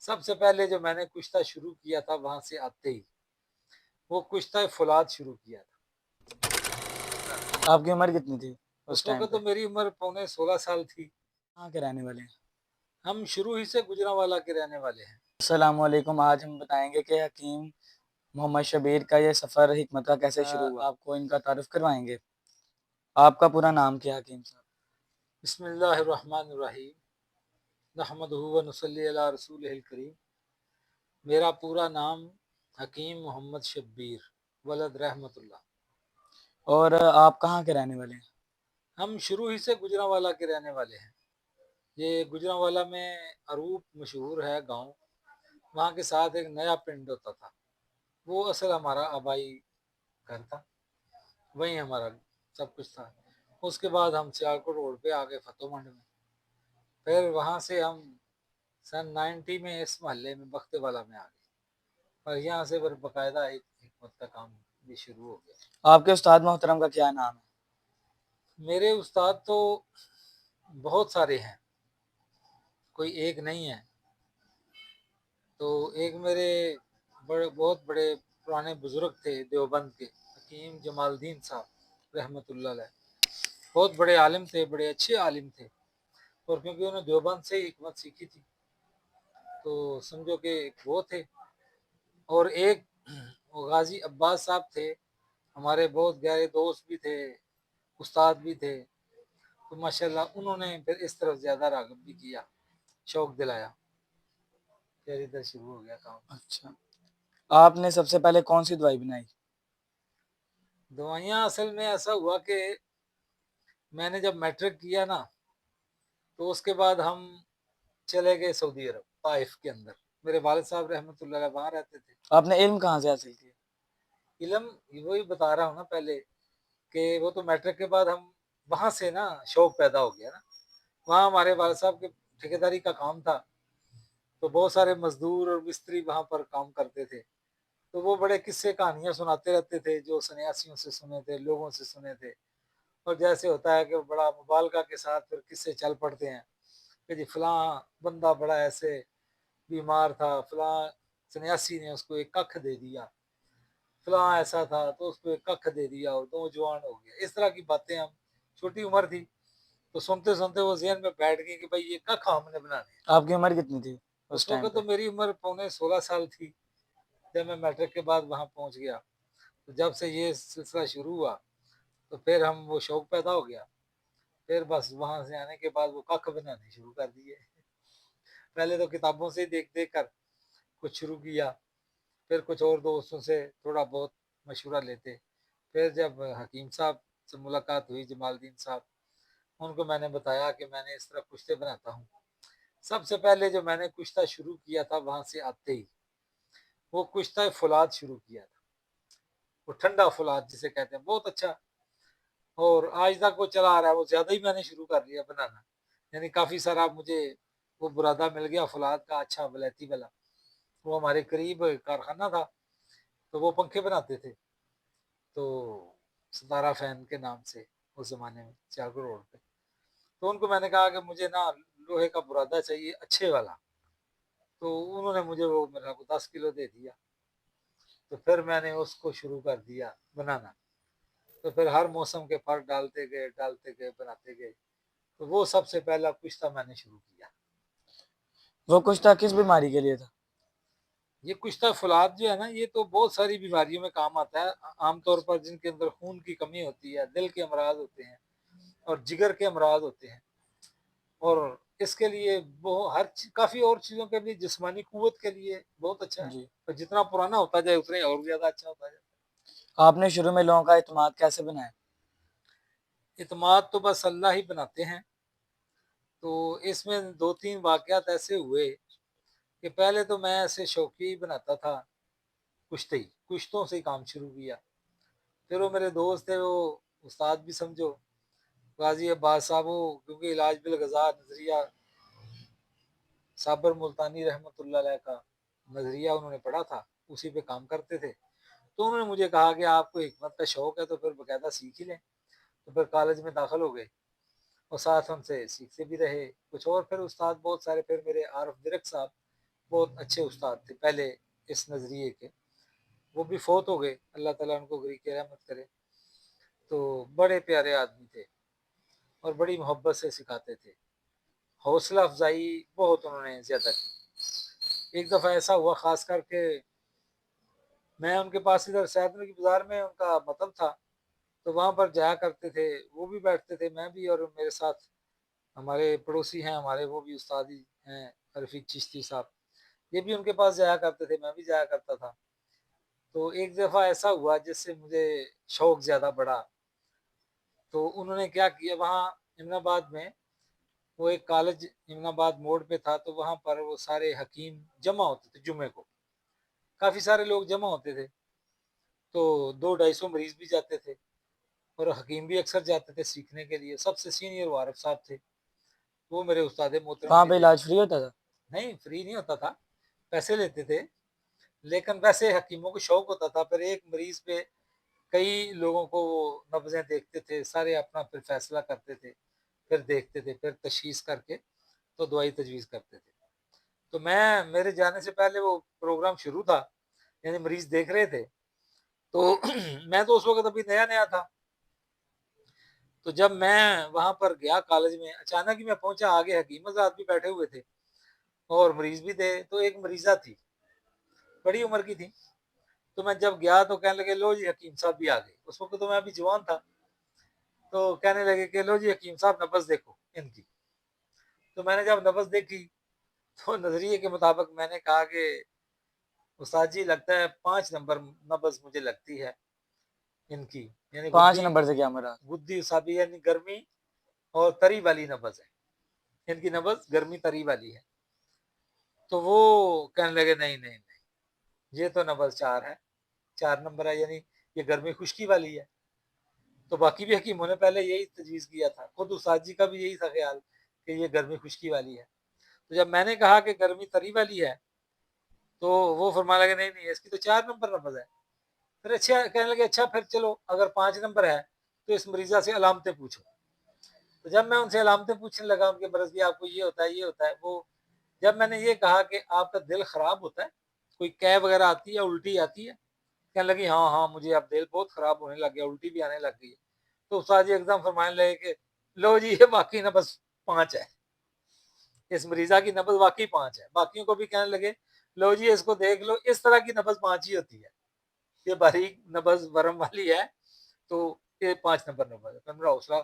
سب سے پہلے جو میں نے کشتہ شروع کیا تھا وہاں سے آتے ہی وہ کشتہ فولاد شروع کیا تھا۔ آپ کی عمر کتنی تھی اس ٹائم وقت پہ؟ تو میری عمر پونے 16 سال تھی۔ کہاں کے رہنے والے ہیں؟ ہم شروع ہی سے گجرانوالہ کے رہنے والے ہیں۔ السلام علیکم، آج ہم بتائیں گے کہ حکیم محمد شبیر کا یہ سفر حکمت کا کیسے شروع ہوا۔ آپ کو ان کا تعارف کروائیں گے۔ آپ کا پورا نام کیا حکیم صاحب؟ بسم اللہ الرحمن الرحیم، نحمدہ و نصلی علی رسولہ الکریم۔ میرا پورا نام حکیم محمد شبیر ولد رحمت اللہ۔ اور آپ کہاں کے رہنے والے ہیں؟ ہم شروع ہی سے گجرانوالہ کے رہنے والے ہیں۔ یہ گجرانوالہ میں اروپ مشہور ہے گاؤں، وہاں کے ساتھ ایک نیا پنڈ ہوتا تھا، وہ اصل ہمارا آبائی گھر تھا، وہیں ہمارا سب کچھ تھا۔ اس کے بعد ہم سیالکوٹ روڈ پہ آ گئے فتح منڈ میں، پھر وہاں سے ہم سن 90 میں اس محلے میں بختے والا میں آ گئے، اور یہاں سے پھر باقاعدہ ایک حکمت کا کام بھی شروع ہو گیا۔ آپ کے استاد محترم کا کیا نام ہے؟ میرے استاد تو بہت سارے ہیں، کوئی ایک نہیں ہے۔ تو ایک میرے بہت بڑے پرانے بزرگ تھے دیوبند کے، حکیم جمال الدین صاحب رحمۃ اللہ علیہ، بہت بڑے عالم تھے، بڑے اچھے عالم تھے، اور کیونکہ انہوں نے دیوبند سے ہی حکمت سیکھی تھی تو سمجھو کہ وہ تھے۔ اور ایک غازی عباس صاحب تھے، ہمارے بہت گہرے دوست بھی تھے، استاد بھی تھے، تو ماشاءاللہ انہوں نے پھر اس طرف زیادہ راغب بھی کیا، شوق دلایا، پھر ادھر شروع ہو گیا کام۔ اچھا، آپ نے سب سے پہلے کون سی دوائی بنائی؟ دوائیاں اصل میں ایسا ہوا کہ میں نے جب میٹرک کیا نا تو اس کے بعد ہم چلے گئے سعودی عرب، طائف کے اندر۔ میرے والد صاحب رحمۃ اللہ علیہ وہاں رہتے تھے۔ آپ نے علم کہاں سے حاصل کیا؟ علم وہی بتا رہا ہوں نا پہلے کہ وہ تو میٹرک کے بعد ہم وہاں سے نا شوق پیدا ہو گیا نا، وہاں ہمارے والد صاحب کے ٹھیکیداری کا کام تھا، تو بہت سارے مزدور اور مستری وہاں پر کام کرتے تھے، تو وہ بڑے قصے کہانیاں سناتے رہتے تھے جو سنیاسیوں سے سنے تھے، لوگوں سے سنے تھے، اور جیسے ہوتا ہے کہ بڑا مبالغہ کے ساتھ پھر قصے چل پڑتے ہیں کہ جی فلاں بندہ بڑا ایسے بیمار تھا، فلاں سنیاسی نے اس کو ایک ککھ دے دیا، فلاں ایسا تھا تو اس کو ایک ککھ دے دیا اور نوجوان ہو گیا۔ اس طرح کی باتیں، ہم چھوٹی عمر تھی تو سنتے سنتے وہ ذہن میں بیٹھ گئی کہ بھائی یہ ککھ ہم نے بنانے ہیں۔ آپ کی عمر کتنی تھی اس ٹائم وقت پہ؟ تو میری عمر پونے 16 سال تھی جب میں میٹرک کے بعد وہاں پہنچ گیا۔ تو جب سے یہ سلسلہ شروع ہوا تو پھر ہم وہ شوق پیدا ہو گیا، پھر بس وہاں سے آنے کے بعد وہ ککھ بنانے شروع کر دیے۔ پہلے تو کتابوں سے دیکھ دیکھ کر کچھ شروع کیا، پھر کچھ اور دوستوں سے تھوڑا بہت مشورہ لیتے، پھر جب حکیم صاحب سے ملاقات ہوئی، جمال الدین صاحب، ان کو میں نے بتایا کہ میں نے اس طرح کشتے بناتا ہوں۔ سب سے پہلے جو میں نے کشتہ شروع کیا تھا وہاں سے آتے ہی وہ کشتہ فولاد شروع کیا تھا، وہ ٹھنڈا فولاد جسے کہتے ہیں، بہت اچھا، اور آج تک وہ چلا آ رہا ہے، وہ زیادہ ہی میں نے شروع کر لیا بنانا، یعنی کافی سارا مجھے وہ برادہ مل گیا فولاد کا، اچھا ولیتی والا، وہ ہمارے قریب کارخانہ تھا تو وہ پنکھے بناتے تھے، تو ستارہ فین کے نام سے اس زمانے میں سیالکوٹ روڈ پہ، تو ان کو میں نے کہا کہ مجھے نا لوہے کا برادہ چاہیے اچھے والا، تو انہوں نے مجھے وہ میرا کو 10 کلو دے دیا، تو پھر میں نے اس کو شروع کر دیا بنانا، تو پھر ہر موسم کے پھل ڈالتے گئے بناتے گئے، تو وہ سب سے پہلا کشتہ میں نے شروع کیا۔ وہ کشتہ کس بیماری کے لیے تھا؟ یہ کشتہ فولاد جو ہے نا یہ تو بہت ساری بیماریوں میں کام آتا ہے، عام طور پر جن کے اندر خون کی کمی ہوتی ہے، دل کے امراض ہوتے ہیں اور جگر کے امراض ہوتے ہیں، اور اس کے لیے کافی اور چیزوں کے لیے، جسمانی قوت کے لیے بہت اچھا ہے، جی، اور جتنا پرانا ہوتا جائے اتنا ہی اور زیادہ اچھا ہوتا جائے۔ آپ نے شروع میں لوگوں کا اعتماد کیسے بنایا؟ اعتماد تو بس اللہ ہی بناتے ہیں، تو اس میں 2-3 واقعات ایسے ہوئے کہ پہلے تو میں ایسے شوقی ہی بناتا تھا، کشتوں سے ہی کام شروع کیا، پھر وہ میرے دوست تھے، وہ استاد بھی سمجھو، غازی عباس صاحب، کیونکہ علاج بالغذا نظریہ صابر ملتانی رحمۃ اللہ علیہ کا نظریہ انہوں نے پڑھا تھا، اسی پہ کام کرتے تھے، تو انہوں نے مجھے کہا کہ آپ کو حکمت کا شوق ہے تو پھر باقاعدہ سیکھ ہی لیں، تو پھر کالج میں داخل ہو گئے اور ساتھ ہم سے سیکھتے بھی رہے کچھ اور، پھر استاد بہت سارے، پھر میرے عارف درک صاحب بہت اچھے استاد تھے پہلے اس نظریے کے، وہ بھی فوت ہو گئے، اللہ تعالیٰ ان کو گری کی رحمت کرے۔ تو بڑے پیارے آدمی تھے اور بڑی محبت سے سکھاتے تھے، حوصلہ افزائی بہت انہوں نے زیادہ کی۔ ایک دفعہ ایسا ہوا، خاص کر کے میں ان کے پاس ادھر سیدنگر کی بازار میں ان کا مطلب تھا، تو وہاں پر جایا کرتے تھے، وہ بھی بیٹھتے تھے، میں بھی، اور میرے ساتھ ہمارے پڑوسی ہیں ہمارے، وہ بھی استاد ہی ہیں، رفیق چشتی صاحب، یہ بھی ان کے پاس جایا کرتے تھے، میں بھی جایا کرتا تھا۔ تو ایک دفعہ ایسا ہوا جس سے مجھے شوق زیادہ بڑھا، تو انہوں نے کیا کیا، وہاں امن آباد میں وہ ایک کالج امن آباد موڑ پہ تھا، تو وہاں پر وہ سارے حکیم جمع ہوتے تھے جمعے کو، کافی سارے لوگ جمع ہوتے تھے، تو 200-250 مریض بھی جاتے تھے اور حکیم بھی اکثر جاتے تھے سیکھنے کے لیے۔ سب سے سینئر وارف صاحب تھے، وہ میرے استاد محترم وہاں بھی پہ تھے۔ علاج فری ہوتا تھا؟ نہیں، فری نہیں ہوتا تھا، پیسے لیتے تھے، لیکن ویسے حکیموں کو شوق ہوتا تھا، پھر ایک مریض پہ کئی لوگوں کو وہ نبضیں دیکھتے تھے، سارے اپنا پھر فیصلہ کرتے تھے، پھر دیکھتے تھے، پھر تشخیص کر کے تو دوائی تجویز کرتے تھے۔ تو میرے جانے سے پہلے وہ پروگرام شروع تھا، یعنی مریض دیکھ رہے تھے، تو میں تو اس وقت ابھی نیا نیا تھا، تو جب میں وہاں پر گیا کالج میں، اچانک ہی میں پہنچا، آگے حکیم آزاد بھی بیٹھے ہوئے تھے اور مریض بھی تھے، تو ایک مریضہ تھی، بڑی عمر کی تھی، تو میں جب گیا تو کہنے لگے لو جی حکیم صاحب بھی آ گئے، اس وقت تو میں ابھی جوان تھا، تو کہنے لگے کہ لو جی حکیم صاحب نبض دیکھو ان کی۔ تو میں نے جب نبض دیکھی تو نظریے کے مطابق میں نے کہا کہ استاد جی لگتا ہے 5 نمبر نبض مجھے لگتی ہے ان کی، یعنی 5 نمبر سے کیا مراد؟ گدی اصابی، یعنی گرمی اور تری والی نبض ہے، ان کی نبض گرمی تری والی ہے۔ تو وہ کہنے لگے نہیں نہیں نہیں، یہ تو نبض 4 ہے، 4 نمبر ہے، یعنی یہ گرمی خشکی والی ہے۔ تو باقی بھی حکیموں نے پہلے یہی تجویز کیا تھا، خود استاد جی کا بھی یہی تھا خیال کہ یہ گرمی خشکی والی ہے۔ تو جب میں نے کہا کہ گرمی تری والی ہے، تو وہ فرمانے لگے نہیں نہیں، اس کی تو 4 نمبر نبض ہے۔ پھر اچھا کہنے لگے اچھا پھر چلو اگر 5 نمبر ہے تو اس مریضہ سے علامتیں پوچھو۔ تو جب میں ان سے علامتیں پوچھنے لگا ان کے مرض کی، آپ کو یہ ہوتا ہے یہ ہوتا ہے، وہ جب میں نے یہ کہا کہ آپ کا دل خراب ہوتا ہے، کوئی قے وغیرہ آتی ہے، الٹی آتی ہے، کہنے لگی ہاں ہاں مجھے اب دل بہت خراب ہونے لگ گیا، الٹی بھی آنے لگ گئی ہے۔ تو استاد جی ایک دم فرمانے لگے کہ لو جی یہ باقی نبض 5 ہے، اس مریضہ کی نبض واقعی 5 ہے۔ باقیوں کو بھی کہنے لگے لو جی اس کو دیکھ لو، اس طرح کی نبض 5 ہی ہوتی ہے، یہ باریک نبض ورم والی ہے، تو یہ 5 نمبر نبض ہے۔ پھر میرا حوصلہ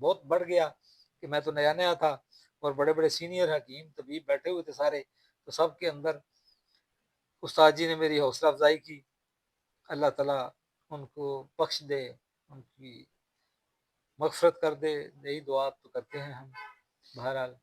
بہت بڑھ گیا کہ میں تو نیا نیا تھا اور بڑے بڑے سینئر حکیم طبیب بیٹھے ہوئے تھے سارے، تو سب کے اندر استاد جی نے میری حوصلہ افزائی کی، اللہ تعالیٰ ان کو بخش دے، ان کی مغفرت کر دے، یہی دعا تو کرتے ہیں ہم بہرحال۔